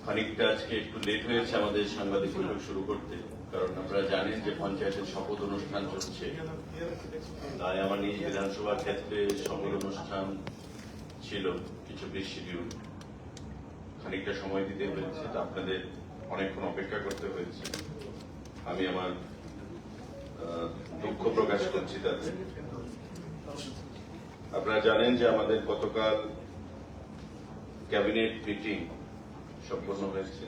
খানিকটা আজকে একটু লেট হয়েছে আমাদের সাংবাদিক বৈঠক শুরু করতে, কারণ আপনারা জানেন যে পঞ্চায়েতের শপথ অনুষ্ঠান চলছে। তাই আমার নিজ বিধানসভার ক্ষেত্রে শপথ অনুষ্ঠান ছিল, কিছু শিডিউল, খানিকটা সময় দিতে হয়েছে। তা আপনাদের অনেকক্ষণ অপেক্ষা করতে হয়েছে। আমি আমার দুঃখ প্রকাশ করছি তাতে। আপনারা জানেন যে আমাদের গতকাল ক্যাবিনেট মিটিং সম্পন্ন হয়েছে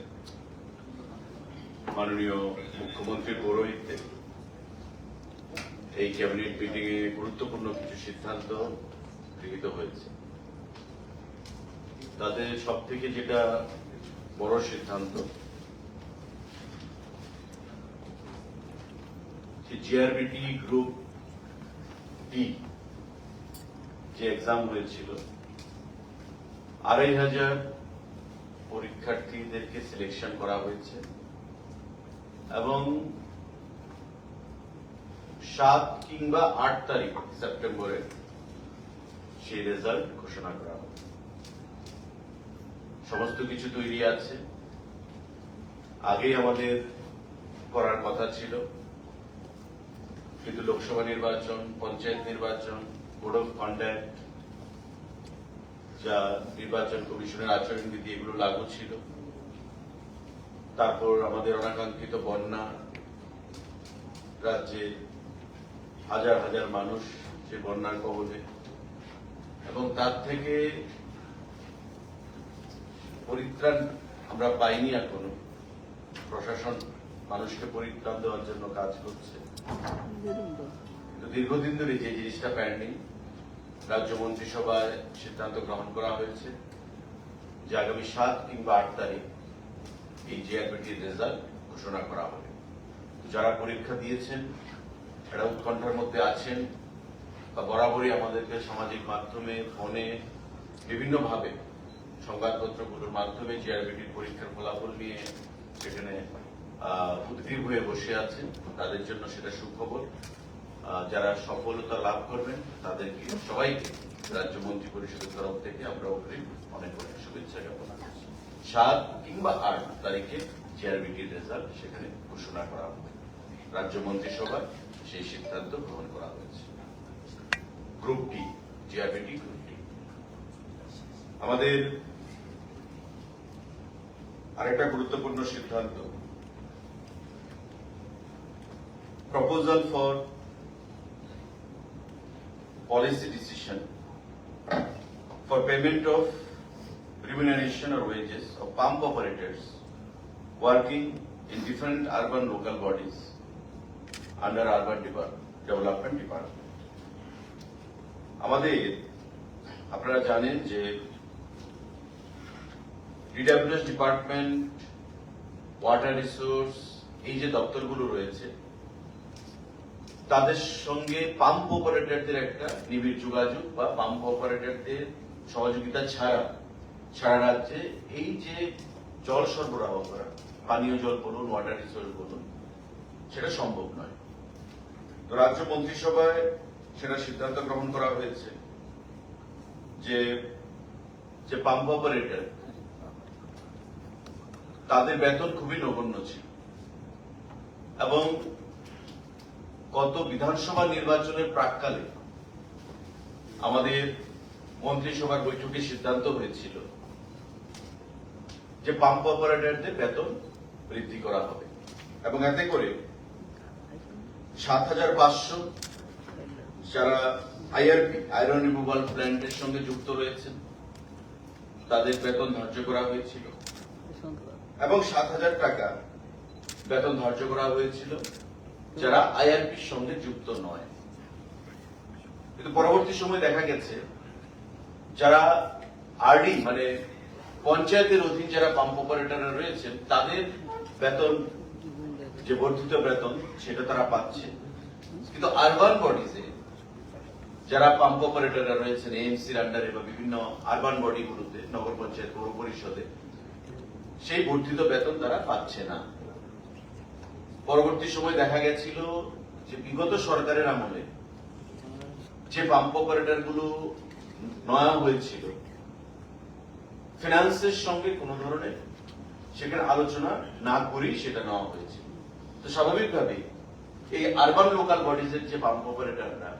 মাননীয় মুখ্যমন্ত্রীর পৌরোহিত্যে। এই ক্যাবিনেট মিটিং এ গুরুত্বপূর্ণ কিছু সিদ্ধান্ত গৃহীত হয়েছে। তাতে সব থেকে যেটা বড় সিদ্ধান্ত, জিআরবিটি গ্রুপ ডি যে এক্সাম হয়েছিল, ২,৫০০ পরীক্ষার্থীদেরকে সিলেকশন করা হয়েছে এবং ৭ কিংবা ৮ তারিখ সেপ্টেম্বরে সেই রেজাল্ট ঘোষণা করা হবে। সমস্ত কিছু তৈরি আছে। আগেই আমাদের করার কথা ছিল, কিন্তু লোকসভা নির্বাচন, পঞ্চায়েত নির্বাচন, কোড অফ কন্ডাক্ট, যা নির্বাচন কমিশনের আচরণবিধি, এগুলো লাগু ছিল। তারপর আমাদের অনাকাঙ্ক্ষিত বন্যা, রাজ্যে হাজার হাজার মানুষ যে বন্যার কবলে, এবং তার থেকে পরিত্রাণ আমরা পাইনি এখনো। প্রশাসন মানুষকে পরিত্রাণ দেওয়ার জন্য কাজ করছে, কিন্তু দীর্ঘদিন ধরে যে জিনিসটা পেন্ডিং, রাজ্য মন্ত্রিসভায় সিদ্ধান্ত গ্রহণ করা হয়েছে যে আগামী ৭ কিংবা ৮ তারিখ এই জিআরবিটির রেজাল্ট ঘোষণা করা হবে। যারা পরীক্ষা দিয়েছেন, এরা উৎকণ্ঠার মধ্যে আছেন, বা বরাবরই আমাদেরকে সামাজিক মাধ্যমে, ফোনে, বিভিন্নভাবে সংবাদপত্রগুলোর মাধ্যমে জিআরবিটির পরীক্ষার ফলাফল নিয়ে সেখানে উদ্গ্রীব হয়ে বসে আছেন। তাদের জন্য সেটা সুখবর। যারা সফলতা লাভ করবেন তাদেরকে সবাইকে রাজ্য মন্ত্রী পরিষদের তরফ থেকে আমরা অগ্রিম অনেক অনেক শুভেচ্ছা জ্ঞাপন করছি। ৭ কিংবা ৮ তারিখে জিআরবিটির রেজাল্ট সেখানে ঘোষণা করা হবে। রাজ্য মন্ত্রিসভায় সেই সিদ্ধান্ত গ্রহণ করা হয়েছে। Group D, GRBT group D. আমাদের আরেকটা গুরুত্বপূর্ণ সিদ্ধান্ত, proposal for policy decision for payment of remuneration or wages of pump operators working in different urban local bodies under urban development department. আমাদের আপনারা জানেন যে ডিডব্লিউএস ডিপার্টমেন্ট, ওয়াটার রিসোর্স, এই যে দপ্তরগুলো রয়েছে, তাদের সঙ্গে পাম্প অপারেটরদের একটা নিবিড় যোগাযোগ বা পাম্প অপারেটরদের সহযোগিতা ছাড়া সারা রাজ্যে এই যে জল সরবরাহ করা, পানীয় জল বলুন, ওয়াটার রিসোর্স বলুন, সেটা সম্ভব নয়। তো রাজ্য মন্ত্রিসভায় সেটা সিদ্ধান্ত গ্রহণ করা হয়েছে যে পাম্প অপারেটর, তাদের বেতন খুবই নগণ্য ছিল এবং গত বিধানসভা নির্বাচনের প্রাক্কালে আমাদের মন্ত্রিসভার বৈঠকে সিদ্ধান্ত হয়েছিল যে পাম্প অপারেটরদের বেতন বৃদ্ধি করা হবে এবং এতে করে ৭৫০০ যারা আইআরপি, আয়রন রিমুভাল প্ল্যান্টের সঙ্গে যুক্ত রয়েছেন, তাদের বেতন ধার্য করা হয়েছিল এবং ৭,০০০ টাকা বেতন ধার্য করা হয়েছিল যারা আইআরপির সঙ্গে যুক্ত নয়। কিন্তু পরবর্তী সময় দেখা গেছে যারা আরডি মানে পঞ্চায়েতের অধীন যারা পাম্প অপারেটররা রয়েছেন, তাদের বেতন, যে বর্ধিত বেতন, সেটা তারা পাচ্ছে। কিন্তু আরবান বডিজে যারা পাম্প অপারেটররা রয়েছেন এএমসির আন্ডারে বা বিভিন্ন আরবান বডিগুলোতে, নগর পঞ্চায়েত, পৌর পরিষদে, সেই বর্ধিত বেতন তারা পাচ্ছে না। পরবর্তী সময় দেখা গেছিল যে বিগত সরকারের আমলে যে পাম্প অপারেটর গুলো নেওয়া হয়েছিল, ফিনান্সের সঙ্গে কোন ধরনের সেখানে আলোচনা না করেই সেটা নেওয়া হয়েছে। তো স্বাভাবিকভাবে এই আরবান লোকাল বডিজের যে পাম্প অপারেটররা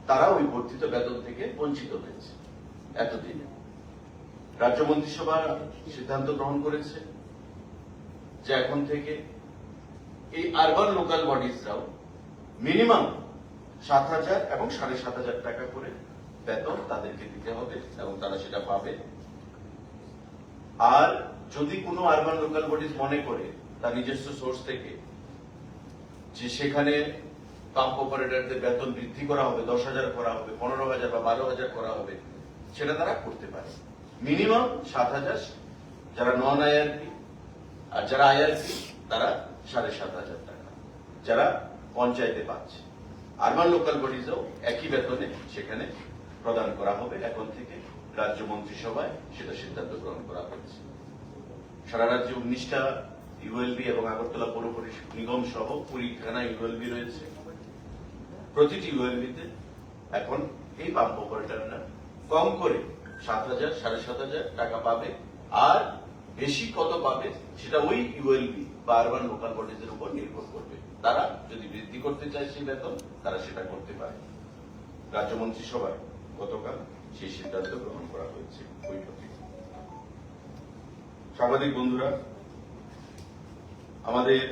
তারা ওই বর্ধিত বেতন থেকে বঞ্চিত হয়েছে এতদিনে। রাজ্য মন্ত্রিসভা সিদ্ধান্ত গ্রহণ করেছে যে এখন থেকে এই আরবান লোকাল বডিজরাও মিনিমাম 7,000 এবং 7,500 টাকা করে বেতন তাদেরকে দিতে হবে এবং তারা সেটা পাবে। আর যদি কোনো আরবান লোকাল বডিজ মনে করে তার নিজস্ব সোর্স থেকে যে সেখানে পাম্প অপারেটরদের বেতন বৃদ্ধি করা হবে, 10,000 করা হবে, 15,000 বা 12,000 করা হবে, সেটা তারা করতে পারে। মিনিমাম 7,000 যারা নন আইআরপি, আর যারা আইআরপি তারা 7,500 টাকা যারা পঞ্চায়েতে পাচ্ছে। আরবান লোকাল বডিজও একই বেতনে সেখানে প্রদান করা হবে। এখন থেকে রাজ্য মন্ত্রিসভায় সেটা সিদ্ধান্ত গ্রহণ করা হয়েছে। সারা রাজ্যে 19টা ইউএলবি এবং আগরতলা পৌর নিগম সহ 20খানা ইউএলবি রয়েছে। প্রতিটি ইউএলবিতে এখন এই পাম্প অপারেটররা কম করে 7,000, 7,500 টাকা পাবে। আর বেশি কত পাবে সেটা ওই ইউএলবি বা আরবান লোকাল বডিজের উপর নির্ভর করবে। তারা যদি বৃদ্ধি করতে চায় সেই বেতন তারা সেটা করতে পারে। রাজ্য মন্ত্রিসভায় গতকাল সেই সিদ্ধান্ত গ্রহণ করা হয়েছে বৈঠকে। সাংবাদিক বন্ধুরা, আমাদের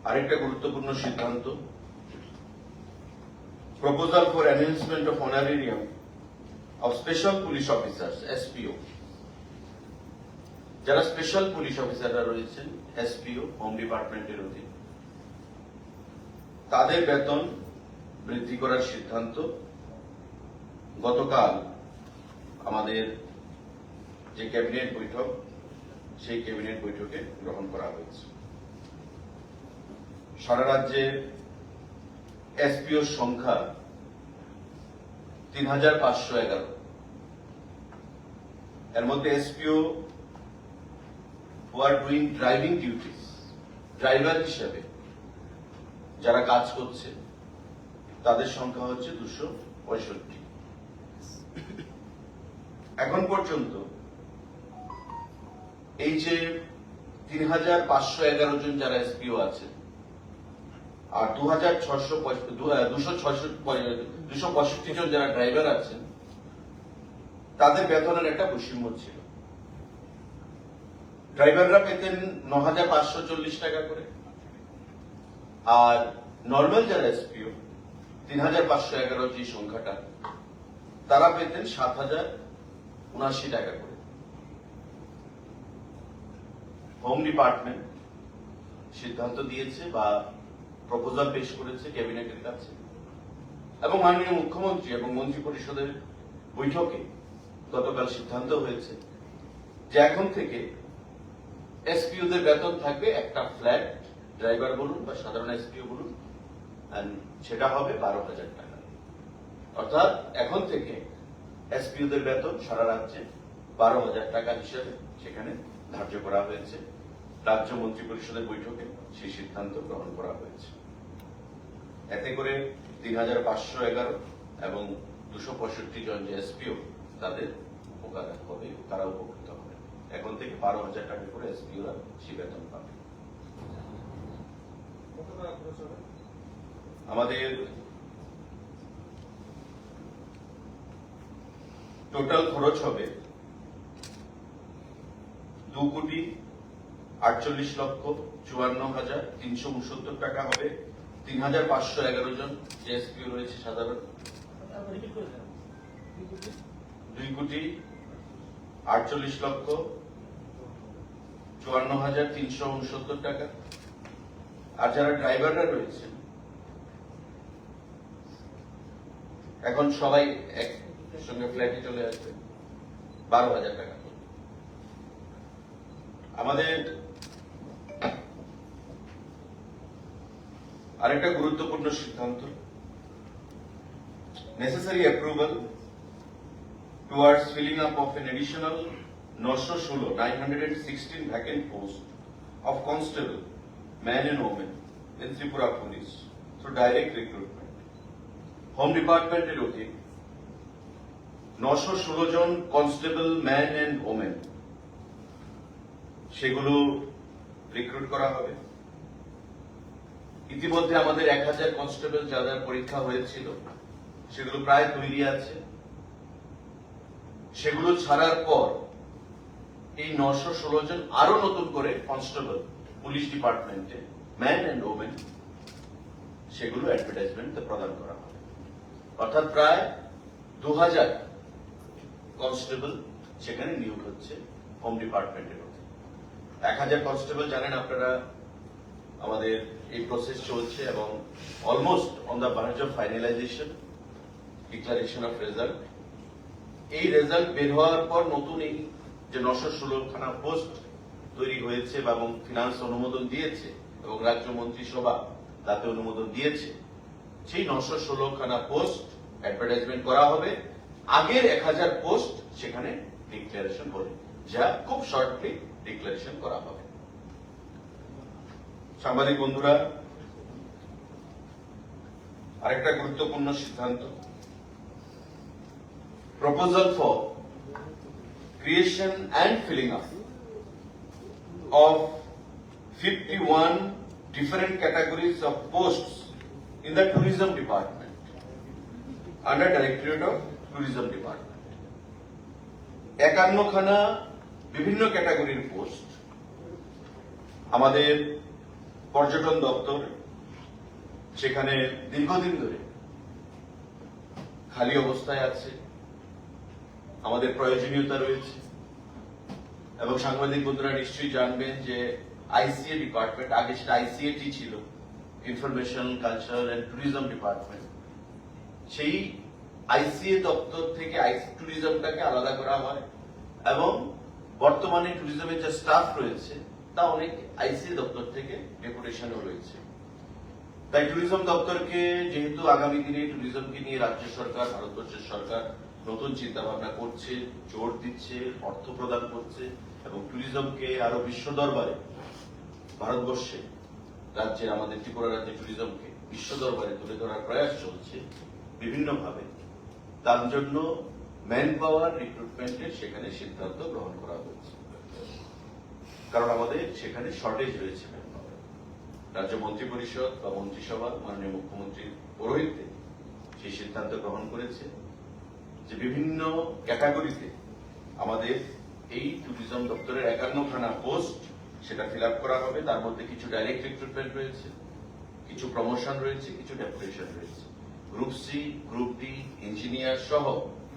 আরেকটা গুরুত্বপূর্ণ সিদ্ধান্ত, proposal for enhancement of honorarium of special police officers SPO. যারা স্পেশাল পুলিশ অফিসাররা রয়েছেন এসপিও হোম ডিপার্টমেন্টের অধীন, তাদের বেতন বৃদ্ধি করার সিদ্ধান্ত গতকাল আমাদের যে ক্যাবিনেট বৈঠক সেই ক্যাবিনেট বৈঠকে গ্রহণ করা হয়েছে। সারা রাজ্যে এসপিওর সংখ্যা 3,511। এর মধ্যে SPO who are doing driving duties, driver হিসেবে যারা কাজ করছে তাদের সংখ্যা হচ্ছে 265। এখন পর্যন্ত এই যে 3,511 জন যারা এসপিও আছে আর 265 জন যারা ড্রাইভার আছেন, তাদের বেতনের একটা বৈষম্য ছিল। ড্রাইভাররা পেতেন 9,540 টাকা করে, আর নর্মাল যারা এসপিও 3,511 যে সংখ্যাটা, তারা পেতেন 7,079 টাকা করে। হোম ডিপার্টমেন্ট সিদ্ধান্ত দিয়েছে বা প্রপোজাল পেশ করেছে ক্যাবিনেটের কাছে, এবং মাননীয় মুখ্যমন্ত্রী এবং মন্ত্রী পরিষদের বৈঠকে গতকাল সিদ্ধান্ত হয়েছে যে এখন থেকে এসপিওদের বেতন থাকবে একটা ফ্ল্যাট, ড্রাইভার বলুন বা সাধারণ এসপিও বলুন, সেটা হবে 12,000 টাকা। অর্থাৎ এখন থেকে এসপিওদের বেতন সারা রাজ্যে 12,000 টাকা হিসেবে সেখানে ধার্য করা হয়েছে। রাজ্য মন্ত্রী পরিষদের বৈঠকে সেই সিদ্ধান্ত গ্রহণ করা হয়েছে। এতে করে 3,511 এবং 265 জন যে এসপিও তাদের উপকার হবে, তারা উপকৃত হবে। এখন থেকে 12,000 টাকা করে এসপিওরা সে বেতন পাবে। আমাদের টোটাল খরচ হবে 2,48,54,369 টাকা হবে। 3,511 জন যে এসপিও রয়েছে সাধারণ, 2,48,54,369 টাকা। আর যারা ড্রাইভাররা রয়েছে এখন সবাই একসঙ্গে ফ্ল্যাটে চলে আসবে, 12,000 টাকা। আমাদের আরেকটা গুরুত্বপূর্ণ সিদ্ধান্ত, necessary approval towards filling up of an additional 916 vacant posts of constable, men and women in Tripura Police through direct recruitment. Home Department এর অধীন 916 জন কনস্টেবল ম্যান অ্যান্ড ওমেন সেগুলো রিক্রুট করা হবে। ইতিমধ্যে আমাদের 1000 কনস্টেবল যাদের পরীক্ষা হয়েছিল সেগুলো প্রায় তৈরি আছে। সেগুলো ছাড়ার পর এই 916 জন আরো নতুন করে কনস্টেবল পুলিশ ডিপার্টমেন্টে ম্যান অ্যান্ড ওমেন সেগুলো অ্যাডভার্টাইজমেন্ট প্রদান করা হবে। অর্থাৎ প্রায় 2000 কনস্টেবল সেখানে নিয়োগ হচ্ছে হোম ডিপার্টমেন্টের মধ্যে। 1000 কনস্টেবল জানেন আপনারা, আমাদের এই প্রসেস চলছে এবং almost on the verge of finalisation, declaration of result. এই রেজাল্ট বের হওয়ার পর নতুন এই যে 916 খানা পোস্ট তৈরি হয়েছে এবং ফিনান্স অনুমোদন দিয়েছে এবং রাজ্য মন্ত্রিসভা তাতে অনুমোদন দিয়েছে, সেই 916 খানা পোস্ট অ্যাডভার্টাইজমেন্ট করা হবে। আগের 1000 পোস্ট সেখানে ডিক্লারেশন হবে, যা খুব শর্টলি ডিক্লারেশন করা হবে। সাংবাদিক বন্ধুরা, আরেকটা গুরুত্বপূর্ণ সিদ্ধান্ত, proposal for creation and filling up of 51 different categories of posts in the tourism department under Directorate of Tourism Department. 51 খানা বিভিন্ন ক্যাটাগরির পোস্ট আমাদের পর্যটন দপ্তর সেখানে দীর্ঘদিন ধরে খালি অবস্থায় আছে। আমাদের প্রয়োজনীয়তা রয়েছে এবং সাংবাদিক বন্ধুরা নিশ্চয়ই জানবেন যে আইসিএ ডিপার্টমেন্ট, আগে সেটা আইসিএটি ছিল, information culture and tourism department, সেই আইসিএ দপ্তর থেকে ট্যুরিজমটাকে আলাদা করা হয় এবং বর্তমানে ট্যুরিজমের যে স্টাফ রয়েছে তা অনেক আইসিএ দপ্তর থেকে ডেপুটেশনও রয়েছে। তাই ট্যুরিজম দপ্তরকে যেহেতু আগামী দিনে ট্যুরিজমকে নিয়ে রাজ্য সরকার, ভারতবর্ষের সরকার নতুন চিন্তা ভাবনা করছে, জোর দিচ্ছে, অর্থ প্রদান করছে এবং ট্যুরিজমকে আরো বিশ্ব দরবারে, ভারতবর্ষে রাজ্যে, আমাদের ত্রিপুরা রাজ্যে ট্যুরিজমকে বিশ্ব দরবারে তুলে ধরার প্রয়াস চলছে বিভিন্নভাবে। তার জন্য ম্যান পাওয়ার রিক্রুটমেন্টের সেখানে সিদ্ধান্ত গ্রহণ করা হয়েছে, কারণ আমাদের সেখানে শর্টেজ রয়েছে ম্যান পাওয়ার। রাজ্য মন্ত্রী পরিষদ বা মন্ত্রিসভা মাননীয় মুখ্যমন্ত্রীর পৌরোহিত্যে সেই সিদ্ধান্ত গ্রহণ করেছে যে বিভিন্ন ক্যাটাগরিতে আমাদের এই ট্যুরিজম দপ্তরের 51 খানা পোস্ট সেটা ফিল আপ করা হবে। তার মধ্যে কিছু ডাইরেক্ট রিক্রুটমেন্ট রয়েছে, কিছু প্রমোশন রয়েছে, কিছু ডেপুটেশন রয়েছে। Group C, group D, engineer সহ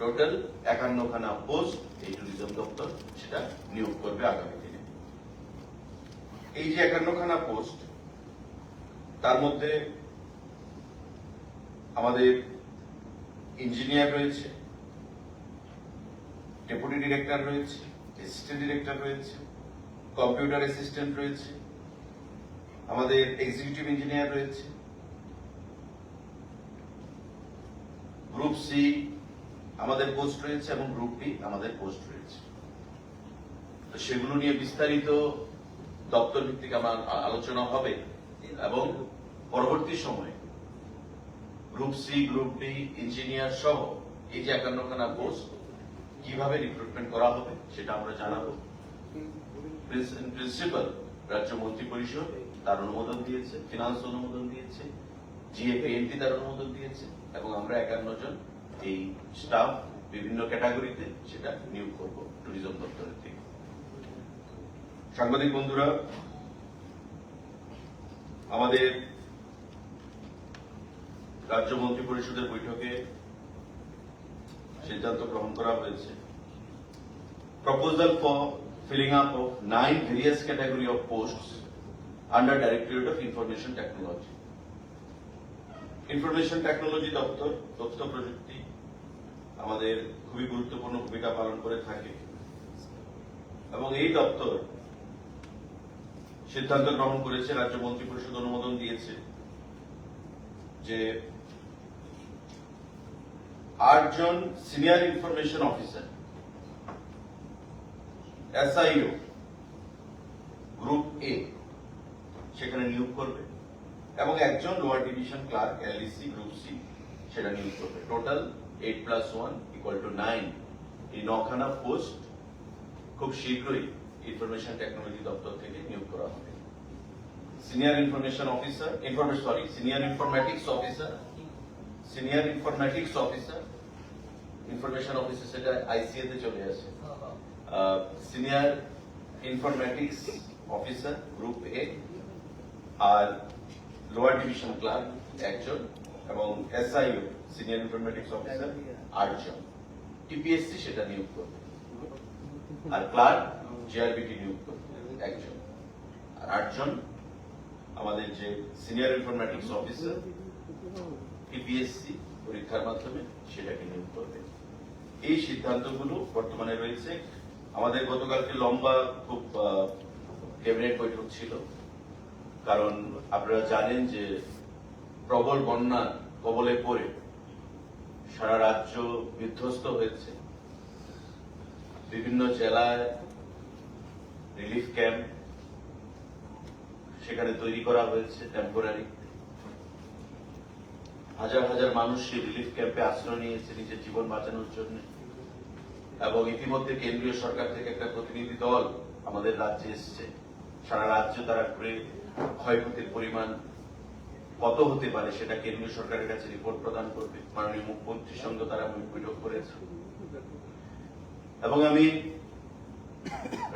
টোটাল 51 খানা পোস্ট এই ট্যুরিজম দপ্তর সেটা নিয়োগ করবে আগামী দিনে। এই যে 51 খানা পোস্ট, তার মধ্যে আমাদের ইঞ্জিনিয়ার রয়েছে, ডেপুটি ডিরেক্টর রয়েছে, অ্যাসিস্ট্যান্ট ডিরেক্টর রয়েছে, কম্পিউটার অ্যাসিস্ট্যান্ট রয়েছে, আমাদের এক্সিকিউটিভ ইঞ্জিনিয়ার রয়েছে। গ্রুপ সি আমাদের পোস্ট রয়েছে এবং গ্রুপ ডি আমাদের পোস্ট রয়েছে। তো সেগুলো নিয়ে বিস্তারিত দপ্তর ভিত্তিক আমার আলোচনা হবে এবং পরবর্তী সময়ে group C, group D, engineer সহ এই যে 51 খানা পোস্ট কিভাবে রিক্রুটমেন্ট করা হবে সেটা আমরা জানাবো। প্রিন্সিপাল রাজ্য মন্ত্রী পরিষদ তার অনুমোদন দিয়েছে, ফিনান্স অনুমোদন দিয়েছে, জিএপিএমটি তার অনুমোদন দিয়েছে এবং আমরা 51 জন এই স্টাফ বিভিন্ন ক্যাটাগরিতে সেটা নিয়োগ করব ট্যুরিজম দপ্তরের থেকে। সাংবাদিক বন্ধুরা, আমাদের রাজ্য মন্ত্রী পরিষদের বৈঠকে সিদ্ধান্ত গ্রহণ করা হয়েছে proposal for filling up of 9 various category of posts under Directorate of Information Technology. Information technology দপ্তর, তথ্য প্রযুক্তি আমাদের খুবই গুরুত্বপূর্ণ ভূমিকা পালন করে থাকে এবং এই দপ্তর সিদ্ধান্ত গ্রহণ করেছে, রাজ্য মন্ত্রী পরিষদ অনুমোদন দিয়েছে যে 8 জন senior information officer SIO group A সেখানে নিয়োগ করবে এবং একজন lower division clerk LEC group C সেটা নিয়োগ করবে। টোটাল 8+1 9, এই 9খানা পোস্ট খুব শীঘ্রই ইনফরমেশন টেকনোলজি দপ্তর থেকে নিয়োগ করা হবে। Senior information officer, senior informatics officer, information officer সেটা আইসিএ তে চলে আসে। Senior informatics officer group A, আর লোয়ার ডিভিশন ক্লার্ক 1 জন, এবং এসআইও সিনিয়র ইনফরমেটিক্স অফিসার 8 জন। টিপিএসসি সেটা নিয়োগ করবে, আর ক্লার্ক জিআরবিটি নিয়োগ করবে 1 জন, আর 8 জন আমাদের যে সিনিয়র ইনফরমেটিক্স অফিসার টিপিএসসি পরীক্ষার মাধ্যমে সেটাকে নিয়োগ করবে। এই সিদ্ধান্তগুলো বর্তমানে রয়েছে। আমাদের গতকালকে লম্বা খুব ক্যাবিনেট বৈঠক ছিল, কারণ আপনারা জানেন যে প্রবল বন্যার কবলে পড়ে সারা রাজ্য বিধ্বস্ত হয়েছে। বিভিন্ন জেলায় রিলিফ ক্যাম্প সেখানে তৈরি করা হয়েছে টেম্পোরারি। হাজার হাজার মানুষ সেই রিলিফ ক্যাম্পে আশ্রয় নিয়েছে নিজের জীবন বাঁচানোর জন্য, এবং ইতিমধ্যে কেন্দ্রীয় সরকার থেকে একটা প্রতিনিধি দল আমাদের রাজ্যে এসছে। সারা রাজ্য তারা ঘুরে ক্ষয়ক্ষতির পরিমাণ কত হতে পারে সেটা কেন্দ্রীয় সরকারের কাছে রিপোর্ট প্রদান করবে। মাননীয় মুখ্যমন্ত্রীর সঙ্গে তারা বৈঠক করেছে, এবং আমি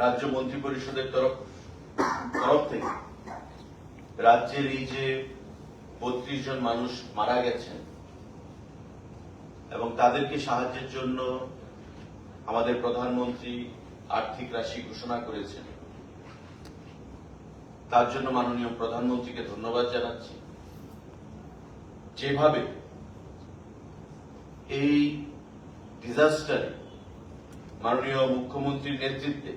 রাজ্য মন্ত্রী পরিষদের তরফ থেকে রাজ্যের এই যে 32 জন মানুষ মারা গেছেন এবং তাদেরকে সাহায্যের জন্য আমাদের প্রধানমন্ত্রী আর্থিক রাশি ঘোষণা করেছেন, তার জন্য মাননীয় প্রধানমন্ত্রীকে ধন্যবাদ জানাচ্ছি। যেভাবে এই ডিজাস্টারে মাননীয় মুখ্যমন্ত্রীর নেতৃত্বে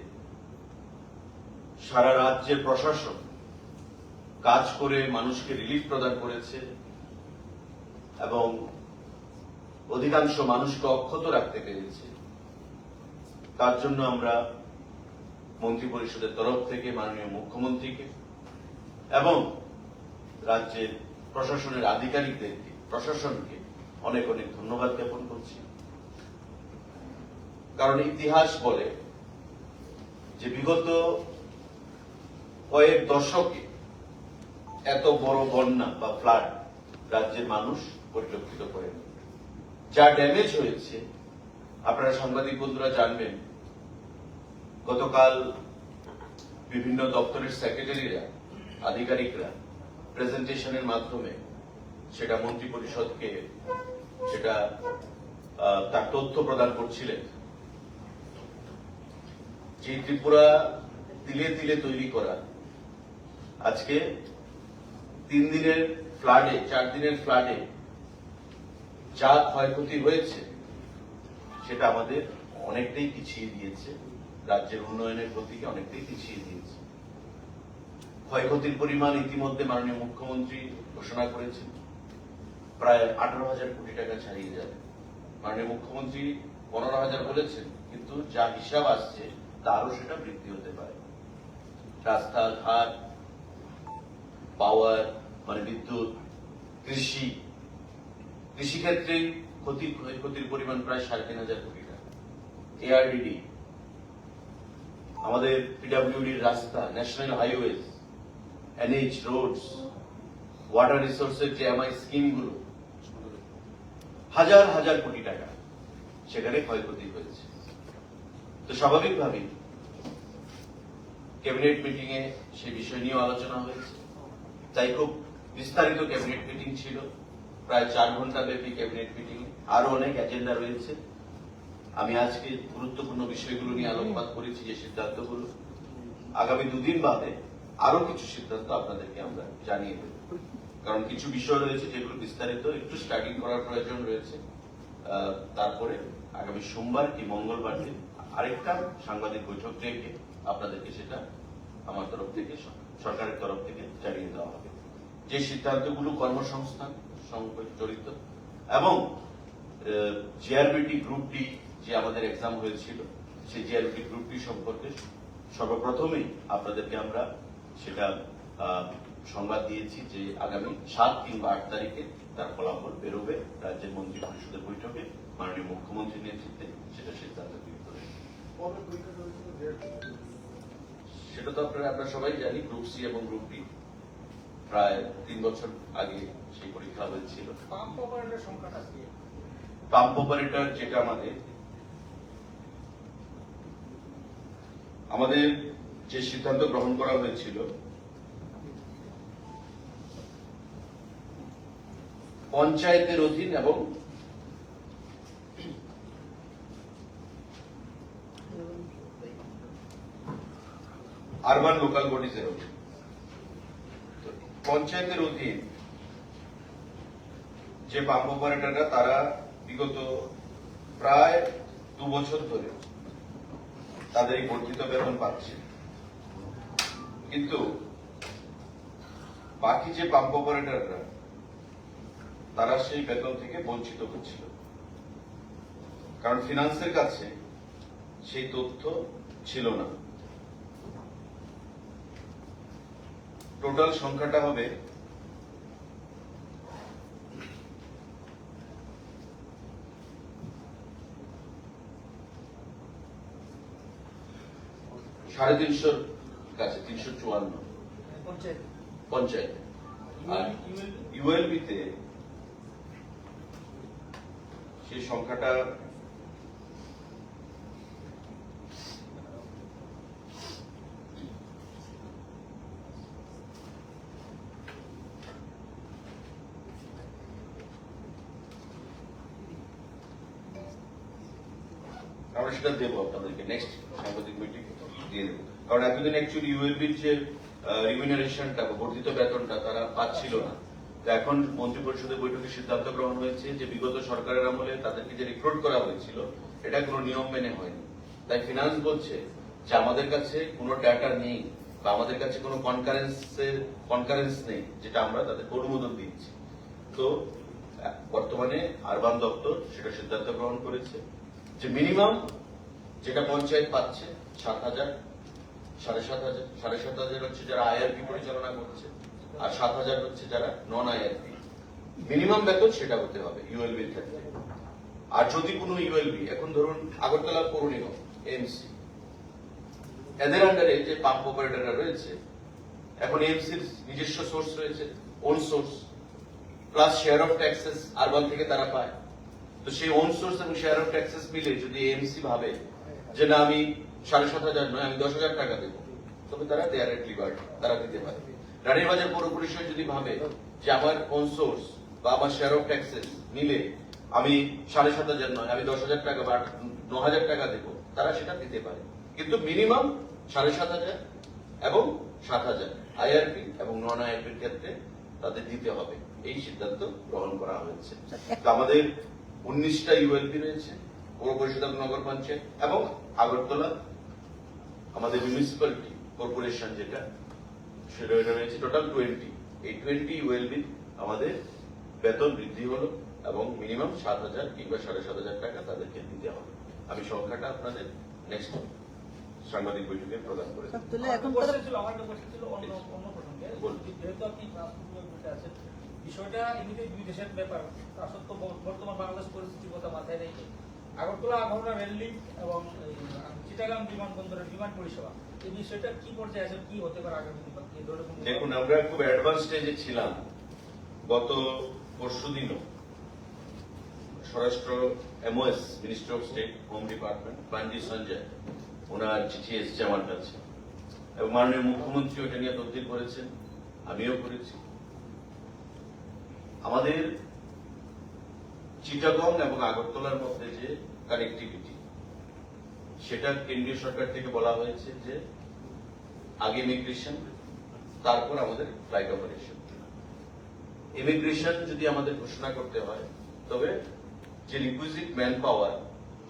সারা রাজ্যের প্রশাসন কাজ করে মানুষকে রিলিফ প্রদান করেছে এবং অধিকাংশ মানুষকে অক্ষত রাখতে পেরেছে, তার জন্য আমরা মন্ত্রী পরিষদের তরফ থেকে মাননীয় মুখ্যমন্ত্রীকে এবং রাজ্যের প্রশাসনের আধিকারিকদেরকে, প্রশাসনকে অনেক অনেক ধন্যবাদ জ্ঞাপন করছি। কারণ ইতিহাস বলে যে বিগত কয়েক দশকে এত বড় বন্যা বা ফ্লাড রাজ্যের মানুষ পরিলক্ষিত করেনি। যা ড্যামেজ হয়েছে আপনারা সাংবাদিক বন্ধুরা জানবেন। গতকাল বিভিন্ন দপ্তরের সেক্রেটারিরা, আধিকারিকরা প্রেজেন্টেশনের মাধ্যমে সেটা মন্ত্রী পরিষদকে সেটা তার তথ্য প্রদান করছিলেন। যে ত্রিপুরা তিলে তিলে তৈরি করা আজকে 3 দিনের ফ্লাডে, 4 দিনের ফ্লাডে যা ক্ষয়ক্ষতি হয়েছে সেটা আমাদের অনেকটাই পিছিয়ে দিয়েছে, রাজ্যের উন্নয়নের গতিকে অনেকটাই পিছিয়ে দিয়েছে। ক্ষয়ক্ষতির পরিমাণ ইতিমধ্যে মাননীয় মুখ্যমন্ত্রী ঘোষণা করেছেন প্রায় 18,000 কোটি টাকা ছাড়িয়ে যাবে। মাননীয় মুখ্যমন্ত্রী 15,000 বলেছেন, কিন্তু যা হিসাব আসছে তারও সেটা বৃদ্ধি হতে পারে। রাস্তাঘাট, পাওয়ার মানে বিদ্যুৎ, কৃষিক্ষেত্রে ক্ষয়ক্ষতির পরিমাণ প্রায় 3,500 কোটি টাকা। এআরডিডি, আমাদের পিডব্লিউডির রাস্তা, national highways, NH roads, water রিসোর্সের যে এমআই স্কিমগুলো, হাজার হাজার কোটি টাকা সেখানে ক্ষয়ক্ষতি হয়েছে। তো স্বাভাবিকভাবেই ক্যাবিনেট মিটিং এ সে বিষয় নিয়ে আলোচনা হয়েছে। তাই খুব বিস্তারিত ক্যাবিনেট মিটিং ছিল, প্রায় 4 ঘন্টা ব্যাপী ক্যাবিনেট মিটিং। আরো অনেক এজেন্ডা রয়েছে। আমি আজকে গুরুত্বপূর্ণ বিষয়গুলো নিয়ে আলোকপাত করেছি, যে সিদ্ধান্তগুলো আগামী 2 দিন বাদে আরো কিছু সিদ্ধান্ত আপনাদেরকে আমরা জানিয়ে দেব। কারণ কিছু বিষয় রয়েছে যেগুলো বিস্তারিত একটু স্টাডি করার প্রয়োজন রয়েছে। তারপরে আগামী সোমবার কি মঙ্গলবার দিন আরেকটা সাংবাদিক বৈঠক রেখে আপনাদেরকে সেটা আমার তরফ থেকে, সরকারের তরফ থেকে জানিয়ে দেওয়া হবে। যে সিদ্ধান্তগুলো কর্মসংস্থান সঙ্গে জড়িত এবং জিআরবিটি গ্রুপ ডি যে আমাদের এক্সাম হয়েছিল, সেই জিআরবিটি গ্রুপ ডি সম্পর্কে সর্বপ্রথমেই আপনাদেরকে আমরা সেটা সংবাদ দিয়েছি যে আগামী 7 কিংবা 8 তারিখে তার ফলাফল বেরোবে রাজ্যের মন্ত্রী পরিষদের বৈঠকে। মাননীয় মুখ্যমন্ত্রীর নেতৃত্বে সেটা সিদ্ধান্ত গৃহীত হয়েছে। সেটা তো আমরা সবাই জানি, গ্রুপ সি এবং গ্রুপ বি প্রায় 3 বছর আগে সেই পরীক্ষা হয়েছিল। পাম্প অপারেটর সংখ্যাটা কি? পাম্প অপারেটর যেটা আমাদের যে সিদ্ধান্ত গ্রহণ করা হয়েছিল, পঞ্চায়েতের অধীন এবং আরবান লোকাল বডিজের অধীন। পঞ্চায়েতের অধীন যে পাম্প অপারেটররা তারা বিগত প্রায় 2 বছর ধরে তাদের এই বর্ধিত বেতন পাচ্ছে, কিন্তু বাকি যে পাম্প অপারেটররা তারা সেই বেতন থেকে বঞ্চিত হচ্ছিল, কারণ ফিনান্সের কাছে সেই তথ্য ছিল না। টোটাল সংখ্যাটা হবে 350 কাছে, 354 পঞ্চায়েত। আর ইউএলবিতে সেই সংখ্যাটা আমরা সেটা দেবো আপনাদেরকে, নেক্সট সাংবাদিক মিটিং দিয়ে দেবো। কারণ এতদিন অ্যাকচুয়ালি ইউএলবির যে রিমিনারেশনটা বা বর্ধিত বেতনটা তারা পাচ্ছিল না। তো এখন মন্ত্রী পরিষদের বৈঠকে সিদ্ধান্ত গ্রহণ হয়েছে যে বিগত সরকারের আমলে তাদেরকে যে রিক্রুট করা হয়েছিল এটা কোনো নিয়ম মেনে হয়নি। তাই ফিনান্স বলছে যে আমাদের কাছে কোনো ডাটা নেই বা আমাদের কাছে কোনো কনকারেন্স নেই যেটা আমরা তাদেরকে অনুমোদন দিচ্ছি। তো বর্তমানে আরবান দপ্তর সেটা সিদ্ধান্ত গ্রহণ করেছে যে মিনিমাম যেটা পঞ্চায়েত পাচ্ছে 7,000, 7,500, 7,500 হচ্ছে যারা আইআরপি পরিচালনা করছে, আর 7,000 হচ্ছে যারা নন আইআরপি। মিনিমাম বেতন সেটা হতে হবে ইউএলবির ক্ষেত্রে। আর যদি কোনো ইউএলবি, এখন ধরুন আগরতলা পৌর নিগম এমসি, এদের আন্ডারে যে পাম্প অপারেটররা রয়েছে, এখন এমসির নিজস্ব সোর্স রয়েছে, on source plus share of taxes urban থেকে তারা পায়। তো সেই ওন সোর্স এবং শেয়ার অফ ট্যাক্সেস মিলে যদি এমসি ভাবে যে না আমি 7,500 নয় আমি 10,000 টাকা দেবো, তবে তারা দেয়ার এট লিবার্টি, তারা দিতে পারে। রানীর বাজার পৌর পরিষদ যদি ভাবে যে আমার ওন সোর্স বা আমার শেয়ার অফ ট্যাক্সেস মিলে আমি 7,500 নয় আমি 10,000 টাকা বা 9,000 টাকা দেবো, তারা সেটা দিতে পারে। কিন্তু মিনিমাম 7,500 এবং 7,000 আইআরপি এবং নন আইআরপির ক্ষেত্রে তাদের দিতে হবে। এই সিদ্ধান্ত গ্রহণ করা হয়েছে। আমাদের 19টা ইউএলপি রয়েছে, পৌর পরিষদ নগর পঞ্চায়েত এবং আগরতলা আমাদের মিউনিসিপ্যালিটি কর্পোরেশন যেটা সেটা রয়েছে টোটাল 20। এই 20 ইউএলবি আমাদের বেতন বৃদ্ধি হলো এবং মিনিমাম 7,000 কিংবা 7,500 টাকা তাদেরকে দিতে হবে। আমি সংখ্যাটা আপনাদের নেক্সট সাংবাদিক বৈঠকে প্রদান করে বিষয়টা এমনিতে দুই দেশের ব্যাপার। তা সত্ত্বেও বর্তমান বাংলাদেশ পরিস্থিতির কথা মাথায় রেখে আগরতলা আখাউড়া রেল লিঙ্ক এবং চিটাগাং বিমানবন্দরের বিমান পরিষেবা এই বিষয়টা কি পর্যায়ে আছে, কি হতে পারে আগামী দিনে? দেখুন, আমরা খুব অ্যাডভান্স স্টেজে ছিলাম। গত পরশুদিনও স্বরাষ্ট্র MOS, minister of state, home department, Bandi Sanjay, ওনার চিঠি এসছে আমার কাছে এবং মাননীয় মুখ্যমন্ত্রী ওটা নিয়ে তদবির করেছেন, আমিও করেছি। আমাদের চিটাগং এবং আগরতলার মধ্যে যে কানেক্টিভিটি, সেটা কেন্দ্রীয় সরকার থেকে বলা হয়েছে যে আগে ইমিগ্রেশন, তারপর আমাদের ফ্লাইট অপারেশন। ইমিগ্রেশন যদি আমাদের ঘোষণা করতে হয় তবে যে রিকুইজিট ম্যান পাওয়ার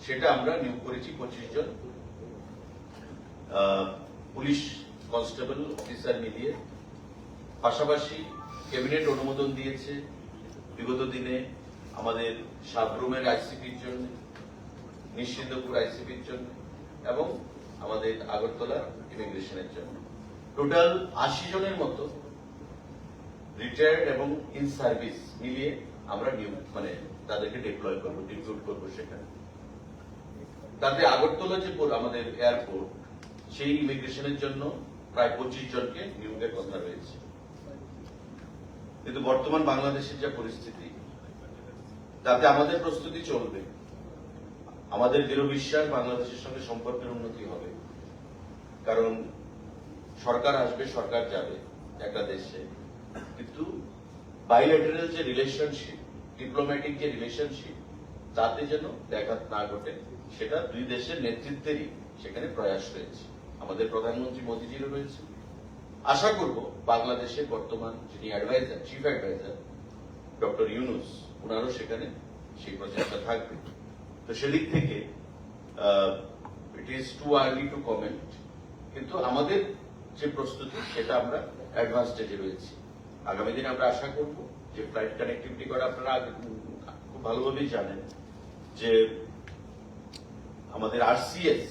সেটা আমরা নিয়োগ করেছি 25 জন পুলিশ কনস্টেবল অফিসার মিলিয়ে। পাশাপাশি ক্যাবিনেট অনুমোদন দিয়েছে বিগত দিনে আমাদের সাবরুমের আইসিপির জন্য, নিশ্চিন্দপুর আইসিপির জন্য এবং আমাদের আগরতলা ইমিগ্রেশনের জন্য। টোটাল 80 জনের মতো রিটায়ার্ড এবং ইন সার্ভিস মিলিয়ে আমরা তাদেরকে ডিপ্লয় করবো, রিক্রুট করবো সেখানে। তাতে আগরতলা যে আমাদের এয়ারপোর্ট, সেই ইমিগ্রেশনের জন্য প্রায় 25 জনকে নিয়োগের কথা রয়েছে। কিন্তু বর্তমান বাংলাদেশের যা পরিস্থিতি, তাতে আমাদের প্রস্তুতি চলবে। আমাদের দৃঢ় বিশ্বাস বাংলাদেশের সঙ্গে সম্পর্কের উন্নতি হবে, কারণ সরকার আসবে, সরকার যাবে একটা দেশে, কিন্তু বাইলেটারাল যে রিলেশনশিপ, ডিপ্লোম্যাটিক যে রিলেশনশিপ, তাতে যেন ব্যাঘাত না ঘটে, সেটা দুই দেশের নেতৃত্বেরই সেখানে প্রয়াস রয়েছে। আমাদের প্রধানমন্ত্রী মোদীজিরও রয়েছে। আশা করব বাংলাদেশের বর্তমান যিনি advisor, chief advisor doctor Yunus, ওনারও সেখানে সেই প্রচেষ্টা থাকবে। তো সেদিক থেকে it is too early to comment, কিন্তু আমাদের যে প্রস্তুতি সেটা আমরা অ্যাডভান্স স্টেজে রয়েছি। আগামী দিনে আমরা আশা করব যে ফ্লাইট কানেক্টিভিটি করা, আপনারা খুব ভালোভাবেই জানেন যে আমাদের আরসিএস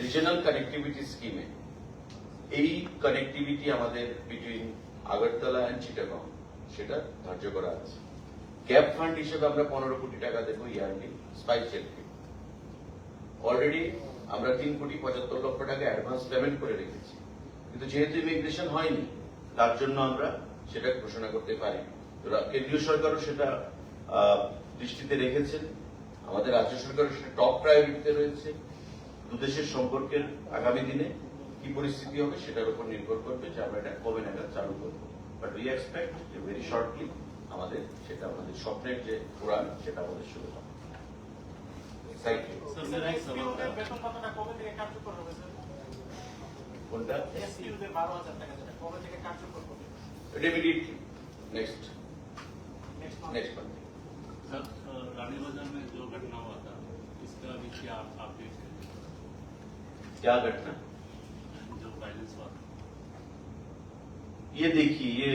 রিজিয়নাল কানেক্টিভিটি স্কিমে এই কানেক্টিভিটি আমাদের বিটুইন আগরতলা এন্ড চিটাগং সেটা ধার্য করা আছে। ক্যাপ ফান্ড হিসেবে আমরা 15 কোটি টাকা দেবো ইয়ারলি স্পাইস জেটকে। অলরেডি আমরা 3,75,00,000 টাকা অ্যাডভান্স পেমেন্ট করে রেখেছি, কিন্তু যেহেতু ইমিগ্রেশন হয়নি তার জন্য আমরা সেটা ঘোষণা করতে পারি। কেন্দ্রীয় সরকারও সেটা দৃষ্টিতে রেখেছেন, আমাদের রাজ্য সরকারও সেটা টপ প্রায়োরিটিতে রয়েছে। দুদেশের সম্পর্কের আগামী দিনে কি পরিস্থিতি হবে সেটার উপর নির্ভর করবে যে আমরা এটা কবে নাগাদ চালু করবো। বাট উই এক্সপেক্ট যে ভেরি শর্টলি আমাদের সেটা, আমাদের স্বপ্নের যে উড়ান সেটা আমাদের শুরু হবে। কোনটা? Immediately. Next month. सर, रानी बाजार में जो घटना हुआ था, इसका अभी क्या अपडेट है? क्या घटना? जो वायलेंस हुआ था। ये देखिए, ये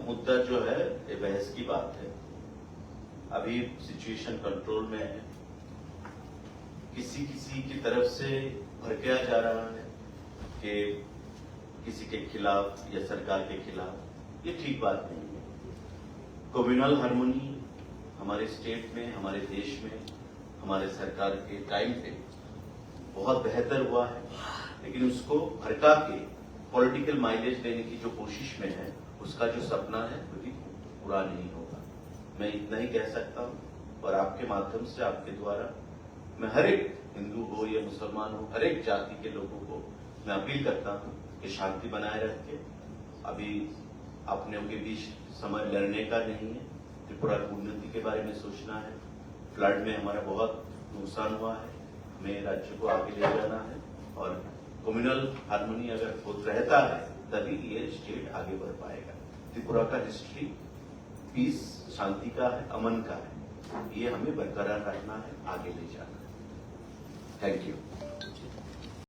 मुद्दा जो है ये बहस की बात है। अभी सिचुएशन कंट्रोल में है। किसी की तरफ से भड़काया जा रहा है कि किसी के खिलाफ या सरकार के खिलाफ, ये ठीक बात नहीं है। कम्युनल हार्मोनी हमारे स्टेट में, हमारे देश में, हमारे सरकार के टाइम पे बहुत बेहतर हुआ है, लेकिन उसको भड़का के पॉलिटिकल माइलेज देने की जो कोशिश में है, उसका जो सपना है वो भी पूरा नहीं होगा। मैं इतना ही कह सकता हूं, और आपके माध्यम से, आपके द्वारा मैं हर एक हिंदू हो या मुसलमान हो, हर एक जाति के लोगों को मैं अपील करता हूं कि शांति बनाए रख के, अभी अपने के बीच समय लड़ने का नहीं है, त्रिपुरा की उन्नति के बारे में सोचना है। फ्लड में हमारा बहुत नुकसान हुआ है, हमें राज्य को आगे ले जाना है, और कम्युनल हार्मोनी अगर होता रहता है तभी ये स्टेट आगे बढ़ पाएगा। त्रिपुरा का हिस्ट्री पीस, शांति का है, अमन का है, ये हमें बरकरार रखना है, आगे ले जाना है। Thank you.